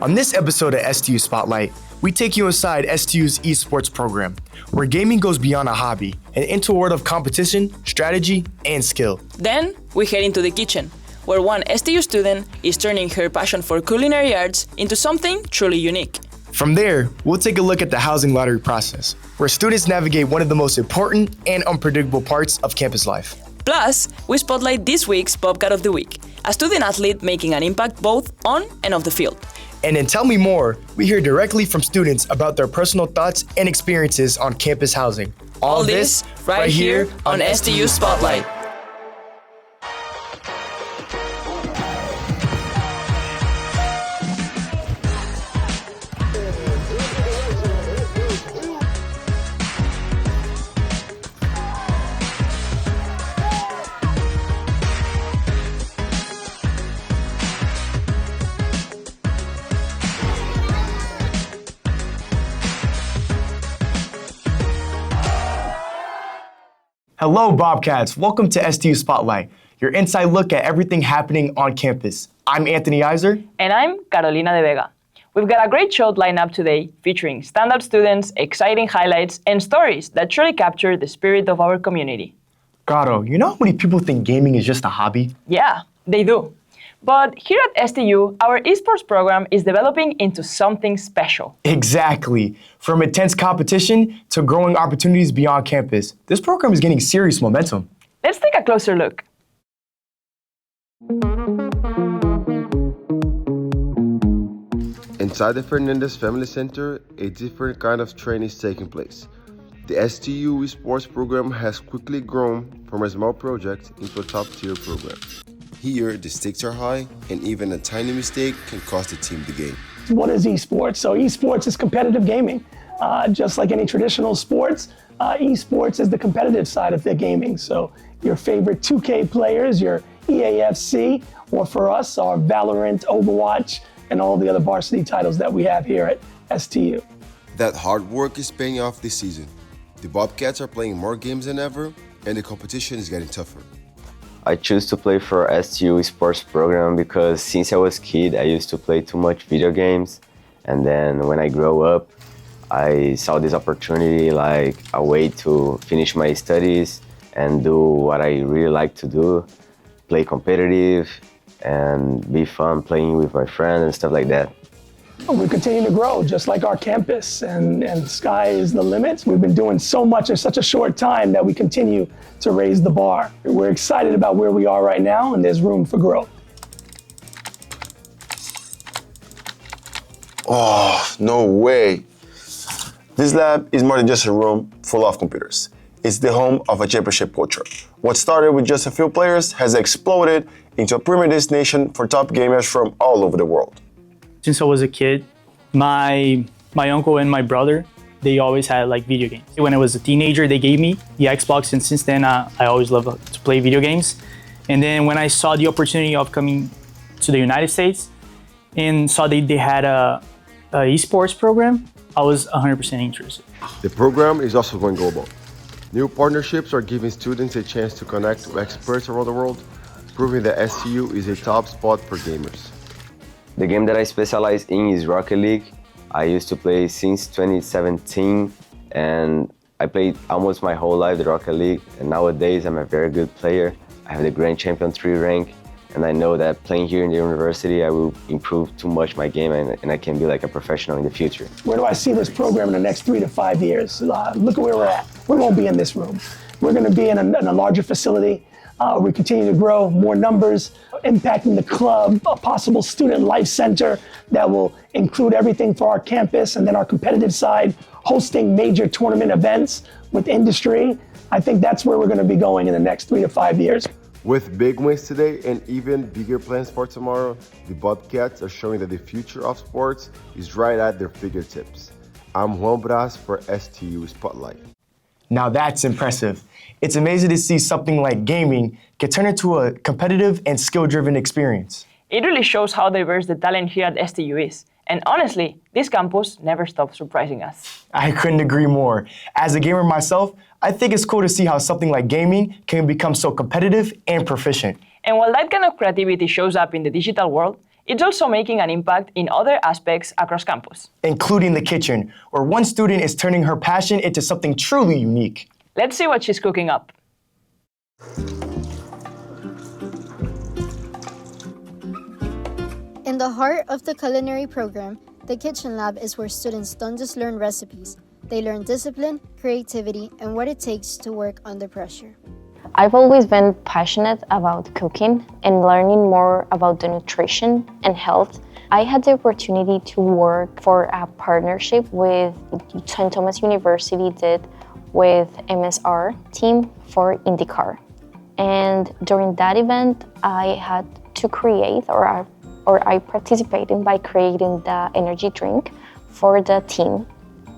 On this episode of STU Spotlight, we take you inside STU's esports program, where gaming goes beyond a hobby and into a world of competition, strategy, and skill. Then we head into the kitchen, where one STU student is turning her passion for culinary arts into something truly unique. From there, we'll take a look at the housing lottery process, where students navigate one of the most important and unpredictable parts of campus life. Plus, we spotlight this week's Bobcat of the Week, a student athlete making an impact both on and off the field. And in Tell Me More, we hear directly from students about their personal thoughts and experiences on campus housing. All this right here on STU Spotlight. Hello, Bobcats. Welcome to STU Spotlight, your inside look at everything happening on campus. I'm Anthony Iser. And I'm Carolina de Vega. We've got a great show lined up today featuring standout students, exciting highlights, and stories that truly capture the spirit of our community. Caro, you know how many people think gaming is just a hobby? Yeah, they do. But here at STU, our esports program is developing into something special. Exactly. From intense competition to growing opportunities beyond campus, this program is getting serious momentum. Let's take a closer look. Inside the Fernandez Family Center, a different kind of training is taking place. The STU Sports program has quickly grown from a small project into a top-tier program. Here, the stakes are high, and even a tiny mistake can cost the team the game. What is esports? So esports is competitive gaming. Just like any traditional sports, esports is the competitive side of the gaming. So your favorite 2K players, your EAFC, or for us, our Valorant, Overwatch, and all the other varsity titles that we have here at STU. That hard work is paying off this season. The Bobcats are playing more games than ever, and the competition is getting tougher. I choose to play for STU Sports program because since I was a kid, I used to play too much video games. And then when I grew up, I saw this opportunity like a way to finish my studies and do what I really like to do, play competitive and be fun playing with my friends and stuff like that. We continue to grow just like our campus and sky is the limit. We've been doing so much in such a short time that we continue to raise the bar. We're excited about where we are right now and there's room for growth. Oh, no way. This lab is more than just a room full of computers. It's the home of a championship culture. What started with just a few players has exploded into a premier destination for top gamers from all over the world. Since I was a kid, my uncle and my brother, they always had like video games. When I was a teenager, they gave me the Xbox, and since then I always loved to play video games. And then when I saw the opportunity of coming to the United States and saw they had a esports program, I was 100% interested. The program is also going global. New partnerships are giving students a chance to connect with experts around the world, proving that STU is a top spot for gamers. The game that I specialize in is Rocket League. I used to play since 2017 and I played almost my whole life the Rocket League, and nowadays I'm a very good player. I have the Grand Champion 3 rank, and I know that playing here in the university I will improve too much my game and I can be like a professional in the future. Where do I see this program in the next 3 to 5 years? Look at where we're at. We won't be in this room. We're going to be in a larger facility. We continue to grow, more numbers, impacting the club, a possible student life center that will include everything for our campus, and then our competitive side, hosting major tournament events with industry. I think that's where we're going to be going in the next 3 to 5 years. With big wins today and even bigger plans for tomorrow, the Bobcats are showing that the future of sports is right at their fingertips. I'm Juan Bras for STU Spotlight. Now that's impressive. It's amazing to see something like gaming get turned into a competitive and skill-driven experience. It really shows how diverse the talent here at STU is. And honestly, this campus never stops surprising us. I couldn't agree more. As a gamer myself, I think it's cool to see how something like gaming can become so competitive and proficient. And while that kind of creativity shows up in the digital world, it's also making an impact in other aspects across campus. Including the kitchen, where one student is turning her passion into something truly unique. Let's see what she's cooking up. In the heart of the culinary program, the kitchen lab is where students don't just learn recipes, they learn discipline, creativity, and what it takes to work under pressure. I've always been passionate about cooking and learning more about the nutrition and health. I had the opportunity to work for a partnership with St. Thomas University did with MSR team for IndyCar. And during that event, I had to create, or I participated by creating the energy drink for the team.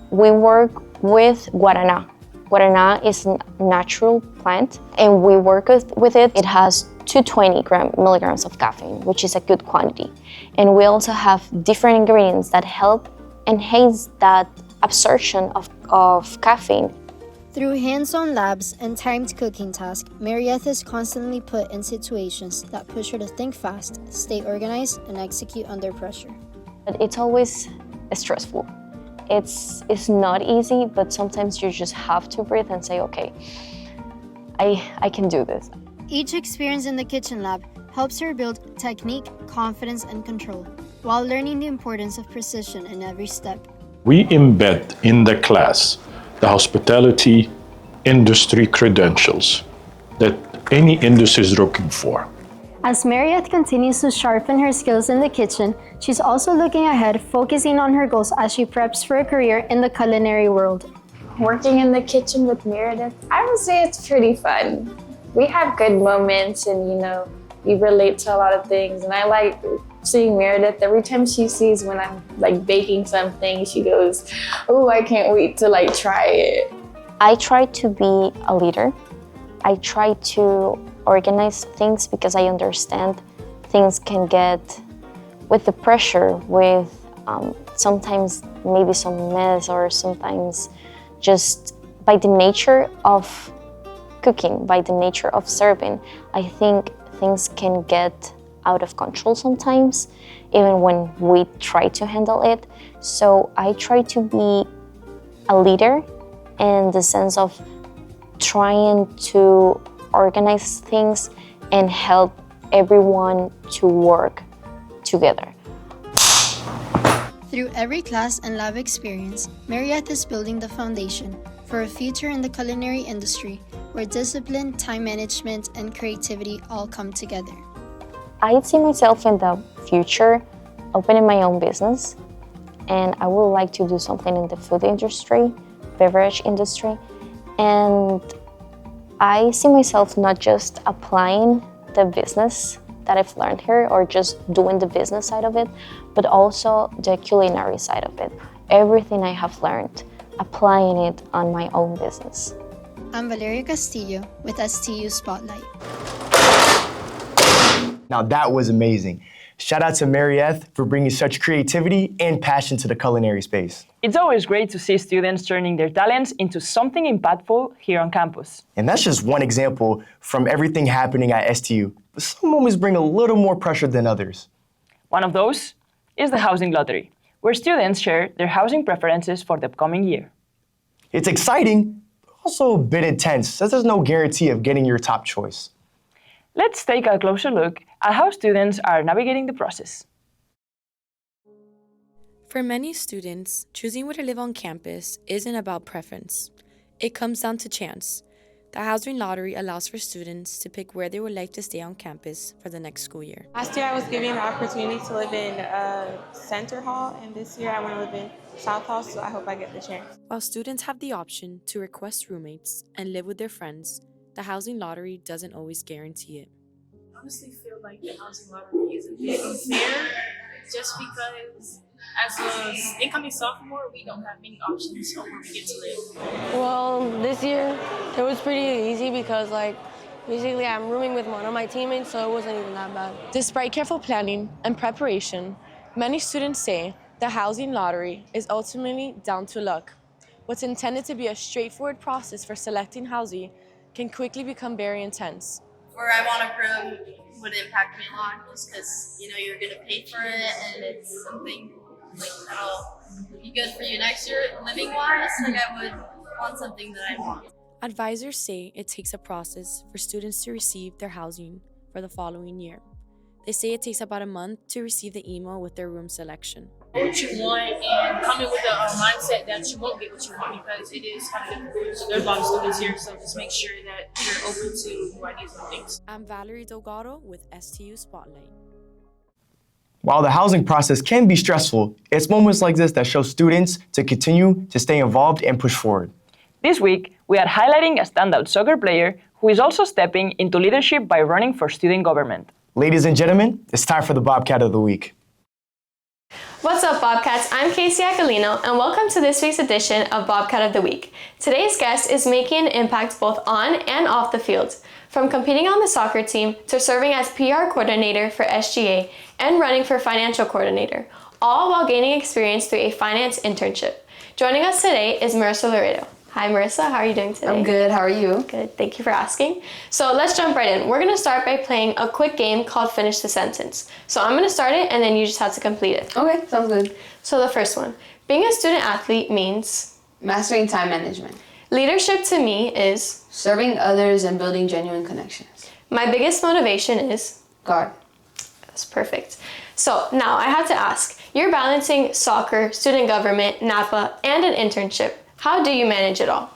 We work with guarana. Guarana is a natural plant, and we work with it. It has 220 milligrams of caffeine, which is a good quantity. And we also have different ingredients that help enhance that absorption of caffeine. Through hands-on labs and timed cooking tasks, Mariette is constantly put in situations that push her to think fast, stay organized, and execute under pressure. But it's always stressful. It's not easy, but sometimes you just have to breathe and say, okay, I can do this. Each experience in the kitchen lab helps her build technique, confidence, and control, while learning the importance of precision in every step. We embed in the class the hospitality industry credentials that any industry is looking for. As Mariette continues to sharpen her skills in the kitchen, she's also looking ahead, focusing on her goals as she preps for a career in the culinary world. Working in the kitchen with Meredith, I would say it's pretty fun. We have good moments and, we relate to a lot of things. And I like seeing Meredith. Every time she sees when I'm baking something, she goes, oh, I can't wait to try it. I try to be a leader. I try to organize things because I understand things can get with the pressure, with sometimes maybe some mess, or sometimes just by the nature of cooking, by the nature of serving. I think things can get out of control sometimes, even when we try to handle it. So I try to be a leader in the sense of trying to organize things and help everyone to work together. Through every class and lab experience, Mariette is building the foundation for a future in the culinary industry where discipline, time management, and creativity all come together. I see myself in the future opening my own business, and I would like to do something in the food industry, beverage industry, and I see myself not just applying the business that I've learned here or just doing the business side of it, but also the culinary side of it. Everything I have learned, applying it on my own business. I'm Valeria Castillo with STU Spotlight. Now that was amazing. Shout out to Mariette for bringing such creativity and passion to the culinary space. It's always great to see students turning their talents into something impactful here on campus. And that's just one example from everything happening at STU. But some moments bring a little more pressure than others. One of those is the housing lottery, where students share their housing preferences for the upcoming year. It's exciting, but also a bit intense, as there's no guarantee of getting your top choice. Let's take a closer look at how students are navigating the process. For many students, choosing where to live on campus isn't about preference. It comes down to chance. The housing lottery allows for students to pick where they would like to stay on campus for the next school year. Last year I was given the opportunity to live in Center Hall, and this year I want to live in South Hall, so I hope I get the chance. While students have the option to request roommates and live with their friends, the housing lottery doesn't always guarantee it. I honestly feel like the housing lottery is a bit unfair just because as an incoming sophomore, we don't have many options on where we get to live. Well, this year it was pretty easy because basically I'm rooming with one of my teammates, so it wasn't even that bad. Despite careful planning and preparation, many students say the housing lottery is ultimately down to luck. What's intended to be a straightforward process for selecting housing can quickly become very intense. where I want a room would impact me a lot, just because you're gonna pay for it and it's something like that'll be good for you next year, living wise. Like I would want something that I want. Advisors say it takes a process for students to receive their housing for the following year. They say it takes about a month to receive the email with their room selection. What you want and come in with the mindset that you won't get what you want, because it is kind of difficult. So there's a lot of students here, so just make sure that you're open to new ideas and things. I'm Valerie Delgado with STU Spotlight. While the housing process can be stressful, it's moments like this that show students to continue to stay involved and push forward. This week, we are highlighting a standout soccer player who is also stepping into leadership by running for student government. Ladies and gentlemen, it's time for the Bobcat of the Week. What's up, Bobcats? I'm Casey Aquilino, and welcome to this week's edition of Bobcat of the Week. Today's guest is making an impact both on and off the field, from competing on the soccer team to serving as PR coordinator for SGA and running for financial coordinator, all while gaining experience through a finance internship. Joining us today is Marissa Laredo. Hi, Marissa. How are you doing today? I'm good. How are you? Good. Thank you for asking. So let's jump right in. We're going to start by playing a quick game called Finish the Sentence. So I'm going to start it, and then you just have to complete it. Okay, sounds good. So the first one. Being a student athlete means? Mastering time management. Leadership to me is? Serving others and building genuine connections. My biggest motivation is? God. That's perfect. So now I have to ask. You're balancing soccer, student government, NAPA, and an internship. How do you manage it all?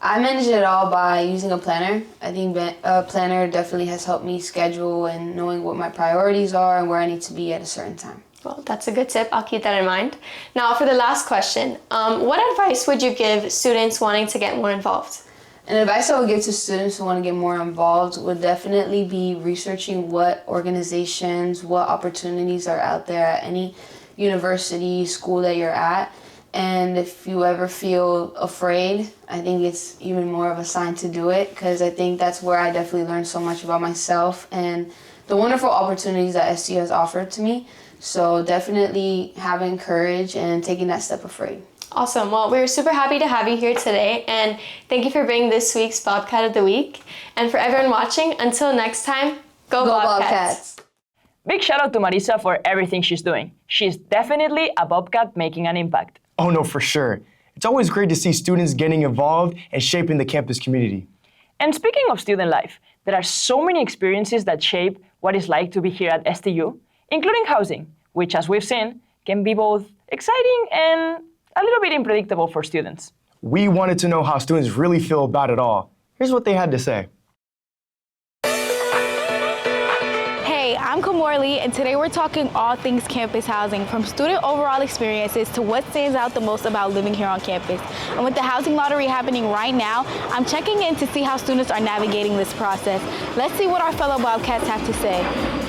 I manage it all by using a planner. I think a planner definitely has helped me schedule and knowing what my priorities are and where I need to be at a certain time. Well, that's a good tip. I'll keep that in mind. Now, for the last question, what advice would you give students wanting to get more involved? An advice I would give to students who want to get more involved would definitely be researching what organizations, what opportunities are out there at any university, school that you're at. And if you ever feel afraid, I think it's even more of a sign to do it, because I think that's where I definitely learned so much about myself and the wonderful opportunities that STU has offered to me. So definitely having courage and taking that step of faith. Awesome. Well, we're super happy to have you here today, and thank you for bringing this week's Bobcat of the Week. And for everyone watching, until next time, go Bobcats! Big shout out to Marissa for everything she's doing. She's definitely a Bobcat making an impact. Oh no, for sure. It's always great to see students getting involved and shaping the campus community. And speaking of student life, there are so many experiences that shape what it's like to be here at STU, including housing, which, as we've seen, can be both exciting and a little bit unpredictable for students. We wanted to know how students really feel about it all. Here's what they had to say. I'm Kamora Lee, and today we're talking all things campus housing, from student overall experiences to what stands out the most about living here on campus. And with the housing lottery happening right now, I'm checking in to see how students are navigating this process. Let's see what our fellow Bobcats have to say.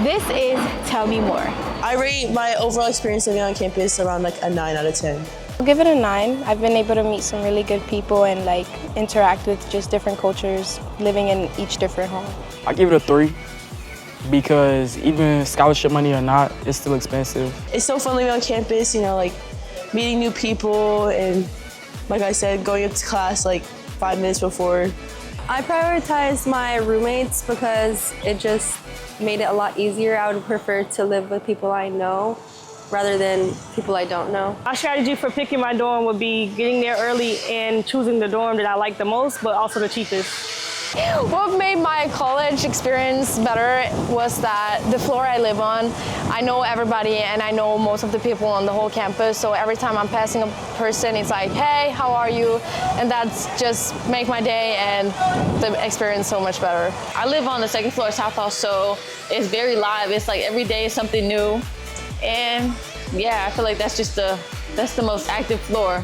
This is Tell Me More. I rate my overall experience living on campus around like a 9 out of 10. I'll give it a 9. I've been able to meet some really good people and like interact with just different cultures living in each different home. I give it a 3. Because even scholarship money or not, it's still expensive. It's so fun living on campus, like meeting new people and, like I said, going into class like 5 minutes before. I prioritize my roommates because it just made it a lot easier. I would prefer to live with people I know rather than people I don't know. My strategy for picking my dorm would be getting there early and choosing the dorm that I like the most, but also the cheapest. What made my college experience better was that the floor I live on, I know everybody and I know most of the people on the whole campus, so every time I'm passing a person, it's like, hey, how are you? And that's just make my day and the experience so much better. I live on the second floor of South Hall, so it's very live. It's like every day is something new. And yeah, I feel like that's the most active floor.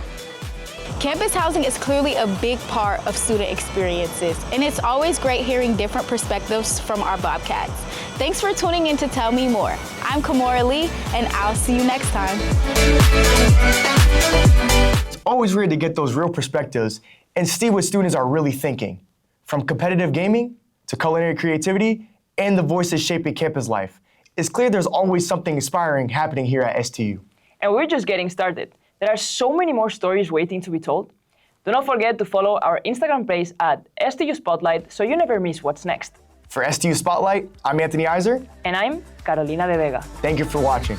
Campus housing is clearly a big part of student experiences, and it's always great hearing different perspectives from our Bobcats. Thanks for tuning in to Tell Me More. I'm Kamora Lee, and I'll see you next time. It's always weird to get those real perspectives and see what students are really thinking. From competitive gaming to culinary creativity and the voices shaping campus life. It's clear there's always something inspiring happening here at STU. And we're just getting started. There are so many more stories waiting to be told. Do not forget to follow our Instagram page at STU Spotlight so you never miss what's next. For STU Spotlight, I'm Anthony Iser. And I'm Carolina de Vega. Thank you for watching.